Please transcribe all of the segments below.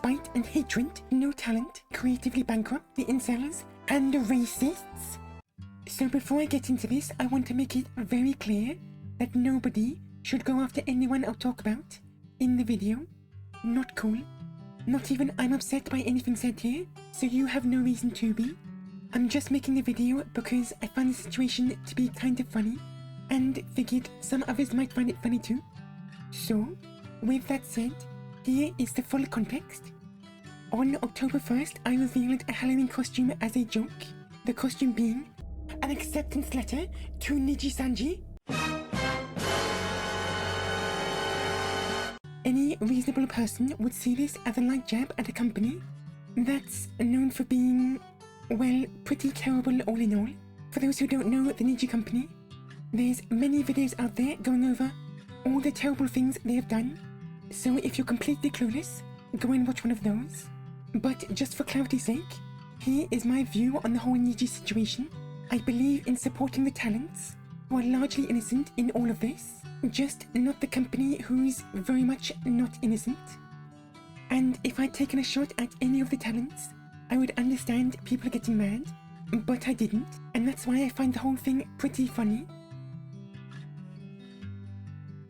spite and hatred, no talent, creatively bankrupt, the incels, and the racists. So before I get into this, I want to make it very clear that nobody should go after anyone I'll talk about in the video. Not cool. Not even I'm upset by anything said here, so you have no reason to be. I'm just making the video because I find the situation to be kind of funny and figured some others might find it funny too. So, with that said, here is the full context. On October 1st, I revealed a Halloween costume as a joke, the costume being an acceptance letter to Niji Sanji. Any reasonable person would see this as a light jab at a company that's known for being, well, pretty terrible all in all. For those who don't know the Niji company, there's many videos out there going over all the terrible things they have done. So if you're completely clueless, go and watch one of those. But just for clarity's sake, here is my view on the whole Niji situation. I believe in supporting the talents who are largely innocent in all of this, just not the company who's very much not innocent. And if I'd taken a shot at any of the talents, I would understand people getting mad, but I didn't, and that's why I find the whole thing pretty funny.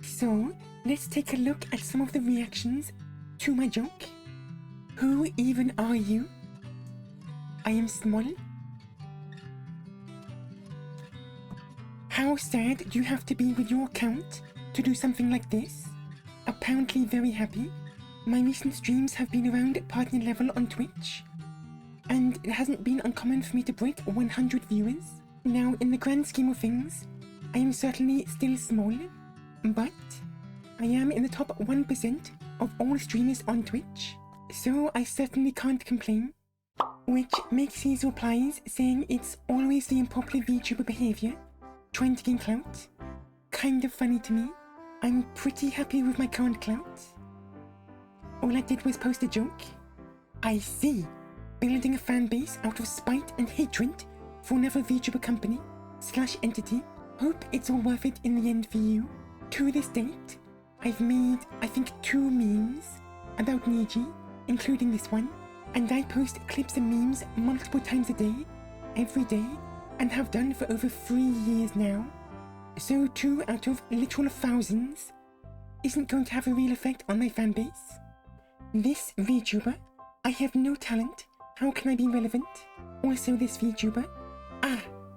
So, let's take a look at some of the reactions to my joke. Who even are you? I am Smol. How sad do you have to be with your account to do something like this? Apparently very happy. My recent streams have been around partner level on Twitch, and it hasn't been uncommon for me to break 100 viewers. Now, in the grand scheme of things, I am certainly still small, but I am in the top 1% of all streamers on Twitch, so I certainly can't complain. Which makes his replies saying it's always the unpopular VTuber behavior, trying to gain clout, kind of funny to me. I'm pretty happy with my current clout. All I did was post a joke. I see. Building a fan base out of spite and hatred for another VTuber company / entity. Hope it's all worth it in the end for you. To this date, I've made, I think, 2 memes about Niji, including this one, and I post clips and memes multiple times a day, every day, and have done for over 3 years now. So 2 out of literal thousands isn't going to have a real effect on my fanbase. This VTuber, I have no talent, how can I be relevant? Also this VTuber,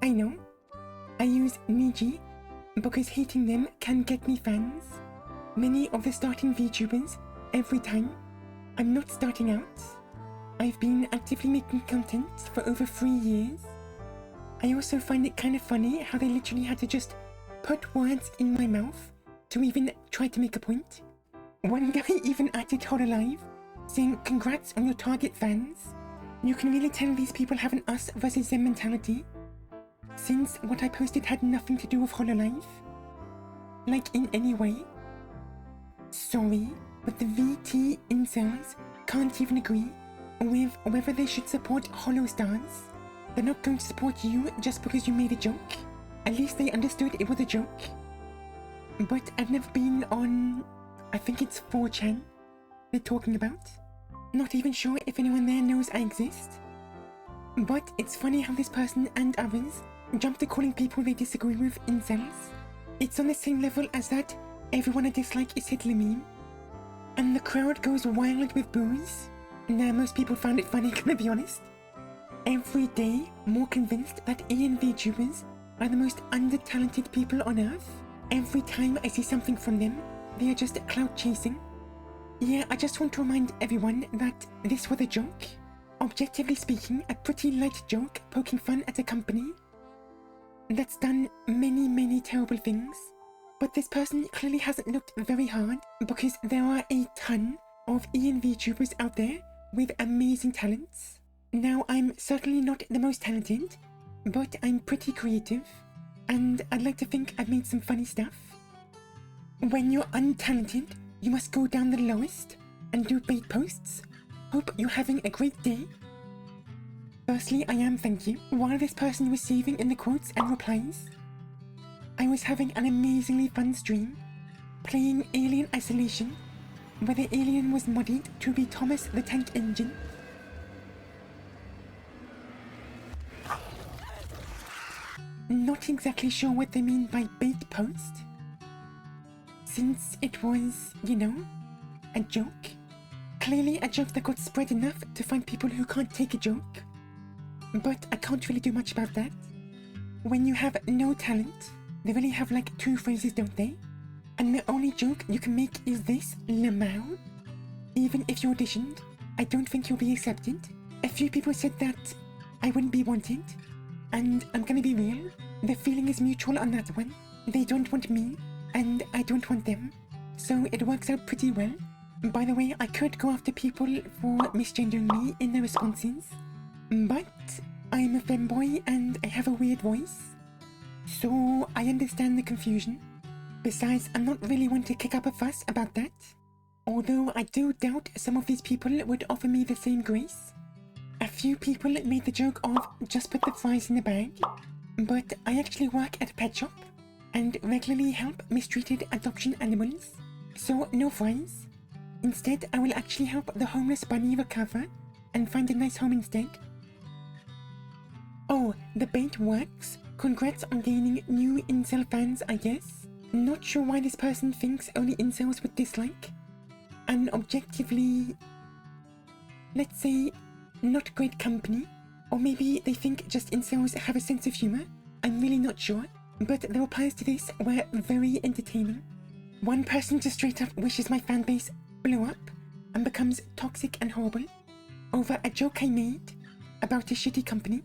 I know, I use Niji because hating them can get me fans. Many of the starting VTubers, every time. I'm not starting out. I've been actively making content for over 3 years. I also find it kind of funny how they literally had to just put words in my mouth to even try to make a point. One guy even added HoloLive, saying congrats on your target fans. You can really tell these people have an us versus them mentality, since what I posted had nothing to do with HoloLive, like in any way. Sorry, but the VT incels can't even agree with whether they should support HoloStars. They're not going to support you just because you made a joke. At least they understood it was a joke. But I've never been on, I think it's 4chan they're talking about. Not even sure if anyone there knows I exist. But it's funny how this person and others jump to calling people they disagree with incels. It's on the same level as that everyone I dislike is Hitler meme. And the crowd goes wild with boos. Nah, most people found it funny, can I be honest? Every day, more convinced that EN VTubers are the most under-talented people on earth. Every time I see something from them, they are just clout chasing. Yeah, I just want to remind everyone that this was a joke. Objectively speaking, a pretty light joke poking fun at a company that's done many terrible things. But this person clearly hasn't looked very hard, because there are a ton of EN VTubers out there with amazing talents. Now, I'm certainly not the most talented, but I'm pretty creative, and I'd like to think I've made some funny stuff. When you're untalented, you must go down the lowest and do bait posts. Hope you're having a great day. Firstly, I am thank you. While this person was saving in the quotes and replies, I was having an amazingly fun stream, playing Alien Isolation where the alien was modded to be Thomas the Tank Engine. Not exactly sure what they mean by bait post, since it was, you know, a joke. Clearly a joke that got spread enough to find people who can't take a joke. But I can't really do much about that. When you have no talent, they really have like 2 phrases, don't they? And the only joke you can make is this, Lamau. Even if you auditioned, I don't think you'll be accepted. A few people said that I wouldn't be wanted. And I'm gonna be real, the feeling is mutual on that one. They don't want me, and I don't want them. So it works out pretty well. By the way, I could go after people for misgendering me in their responses. But I'm a femboy and I have a weird voice. So I understand the confusion. Besides, I'm not really one to kick up a fuss about that. Although I do doubt some of these people would offer me the same grace. A few people made the joke of just put the fries in the bag. But I actually work at a pet shop and regularly help mistreated adoption animals. So no fries. Instead, I will actually help the homeless bunny recover and find a nice home instead. Oh, the bait works. Congrats on gaining new incel fans, I guess. Not sure why this person thinks only incels would dislike. And objectively, let's say, not great company. Or maybe they think just incels have a sense of humor. I'm really not sure. But the replies to this were very entertaining. One person just straight up wishes my fanbase blew up and becomes toxic and horrible over a joke I made about a shitty company.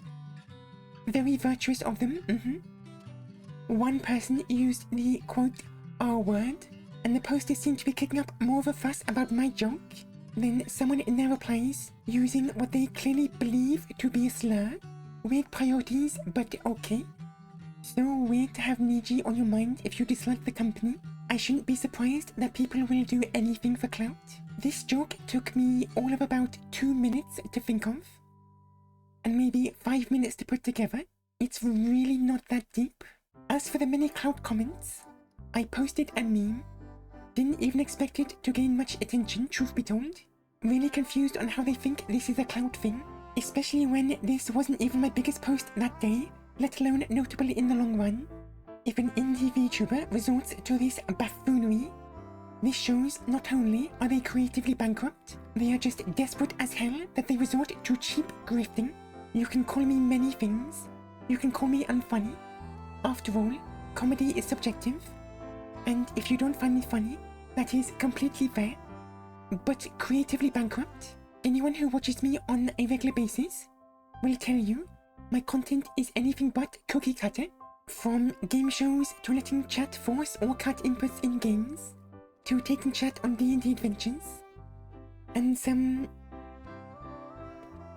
Very virtuous of them, One person used the quote R word, and the posters seemed to be kicking up more of a fuss about my joke than someone in their replies using what they clearly believe to be a slur. Weird priorities, but okay. So weird to have Niji on your mind if you dislike the company. I shouldn't be surprised that people will do anything for clout. This joke took me all of about 2 minutes to think of, and maybe 5 minutes to put together. It's really not that deep. As for the many clout comments, I posted a meme. Didn't even expect it to gain much attention, truth be told. Really confused on how they think this is a clout thing, especially when this wasn't even my biggest post that day, let alone notable in the long run. If an indie VTuber resorts to this buffoonery, this shows not only are they creatively bankrupt, they are just desperate as hell that they resort to cheap grifting. You can call me many things. You can call me unfunny. After all, comedy is subjective. And if you don't find me funny, that is completely fair. But creatively bankrupt, anyone who watches me on a regular basis will tell you my content is anything but cookie cutter. From game shows to letting chat force or cut inputs in games, to taking chat on D&D adventures, and some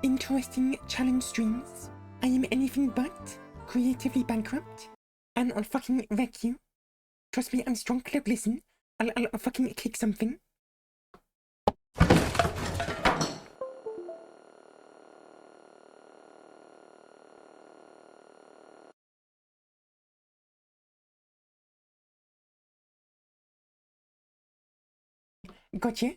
interesting challenge streams. I am anything but creatively bankrupt, and I'll fucking wreck you. Trust me, I'm strong. Look, listen, I'll fucking kick something. Gotcha.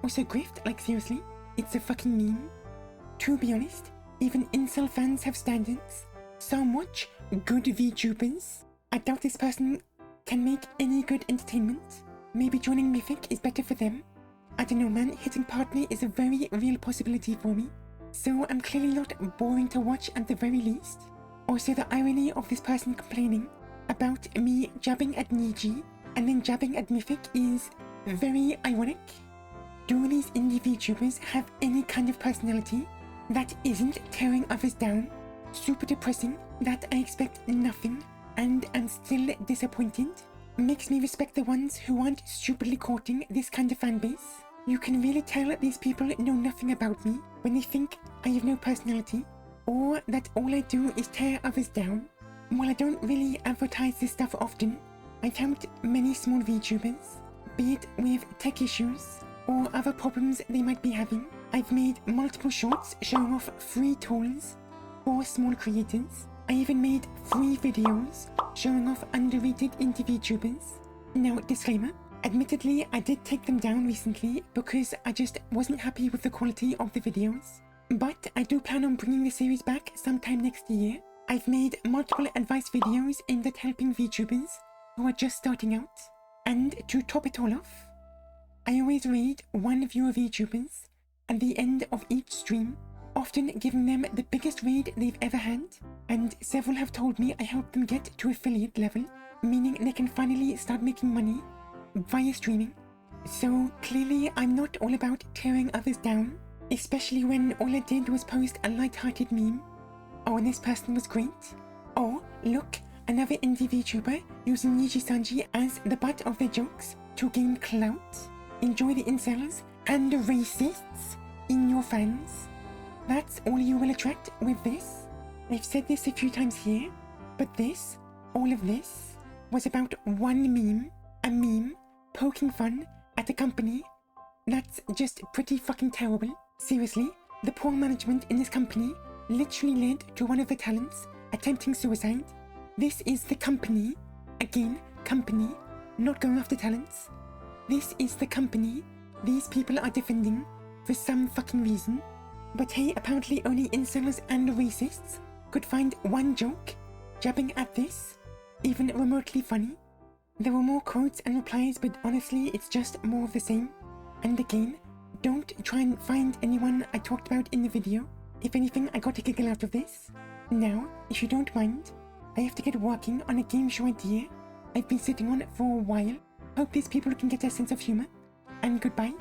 Also grift, like seriously, it's a fucking meme. To be honest, even incel fans have standards. So much good VTubers. I doubt this person can make any good entertainment. Maybe joining Mythic is better for them. I don't know, man, hitting partner is a very real possibility for me. So I'm clearly not boring to watch at the very least. Also, the irony of this person complaining about me jabbing at Niji and then jabbing at Mythic is very ironic. Do these indie VTubers have any kind of personality that isn't tearing others down? Super depressing that I expect nothing and am still disappointed. Makes me respect the ones who aren't stupidly courting this kind of fanbase. You can really tell these people know nothing about me when they think I have no personality, or that all I do is tear others down. While I don't really advertise this stuff often, I've helped many small VTubers, be it with tech issues or other problems they might be having. I've made multiple shorts showing off free tools for small creators. I even made free videos showing off underrated indie VTubers. Now, disclaimer, admittedly I did take them down recently because I just wasn't happy with the quality of the videos. But I do plan on bringing the series back sometime next year. I've made multiple advice videos aimed at helping VTubers who are just starting out. And to top it all off, I always raid one viewer VTubers at the end of each stream, often giving them the biggest raid they've ever had, and several have told me I helped them get to affiliate level, meaning they can finally start making money via streaming. So clearly I'm not all about tearing others down, especially when all I did was post a light-hearted meme. Oh, and this person was great. Oh, look, another indie VTuber using Niji as the butt of their jokes to gain clout. Enjoy the incels and the racists in your fans. That's all you will attract with this. I've said this a few times here, but this, all of this, was about one meme, a meme, poking fun at a company. That's just pretty fucking terrible. Seriously, the poor management in this company literally led to one of the talents attempting suicide. This is the company, again, company, not going after talents. This is the company these people are defending for some fucking reason. But hey, apparently only incels and racists could find one joke jabbing at this, even remotely funny. There were more quotes and replies, but honestly, it's just more of the same. And again, don't try and find anyone I talked about in the video. If anything, I got a giggle out of this. Now, if you don't mind, I have to get working on a game show idea I've been sitting on for a while. Hope these people can get a sense of humor. And goodbye.